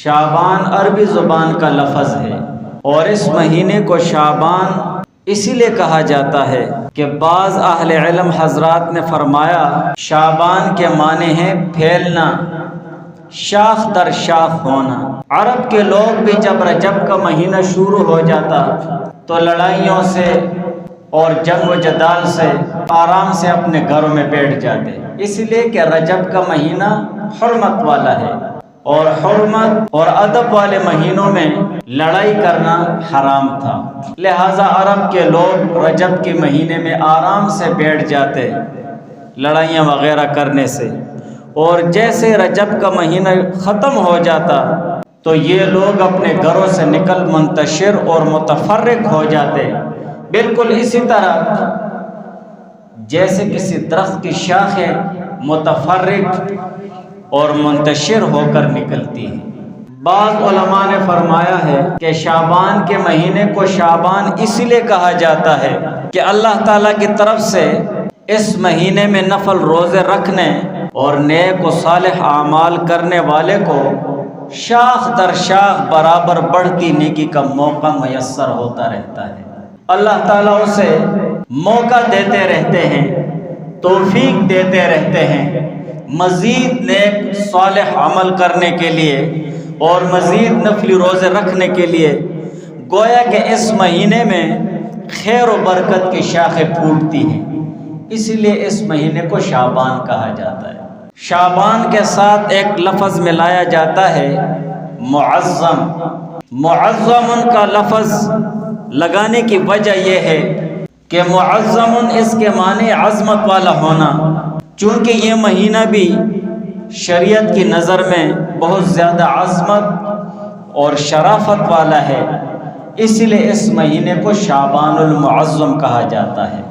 شعبان عربی زبان کا لفظ ہے اور اس مہینے کو شعبان اسی لیے کہا جاتا ہے کہ بعض اہل علم حضرات نے فرمایا شعبان کے معنی ہے پھیلنا، شاخ در شاخ ہونا۔ عرب کے لوگ بھی جب رجب کا مہینہ شروع ہو جاتا تو لڑائیوں سے اور جنگ و جدال سے آرام سے اپنے گھروں میں بیٹھ جاتے، اس لیے کہ رجب کا مہینہ حرمت والا ہے اور حرمت اور ادب والے مہینوں میں لڑائی کرنا حرام تھا، لہٰذا عرب کے لوگ رجب کے مہینے میں آرام سے بیٹھ جاتے لڑائیاں وغیرہ کرنے سے، اور جیسے رجب کا مہینہ ختم ہو جاتا تو یہ لوگ اپنے گھروں سے نکل منتشر اور متفرق ہو جاتے، بالکل اسی طرح جیسے کسی درخت کی شاخیں متفرق اور منتشر ہو کر نکلتی ہیں۔ بعض علماء نے فرمایا ہے کہ شعبان کے مہینے کو شعبان اس لیے کہا جاتا ہے کہ اللہ تعالیٰ کی طرف سے اس مہینے میں نفل روزے رکھنے اور نیک و صالح اعمال کرنے والے کو شاخ در شاخ برابر بڑھتی نیکی کا موقع میسر ہوتا رہتا ہے۔ اللہ تعالیٰ اسے موقع دیتے رہتے ہیں، توفیق دیتے رہتے ہیں مزید نیک صالح عمل کرنے کے لیے اور مزید نفلی روزے رکھنے کے لیے، گویا کہ اس مہینے میں خیر و برکت کی شاخیں پھوٹتی ہیں، اسی لیے اس مہینے کو شعبان کہا جاتا ہے۔ شعبان کے ساتھ ایک لفظ ملایا جاتا ہے معظم۔ معظم کا لفظ لگانے کی وجہ یہ ہے کہ معظم اس کے معنی عظمت والا ہونا، چونکہ یہ مہینہ بھی شریعت کی نظر میں بہت زیادہ عظمت اور شرافت والا ہے، اس لیے اس مہینے کو شعبان المعظم کہا جاتا ہے۔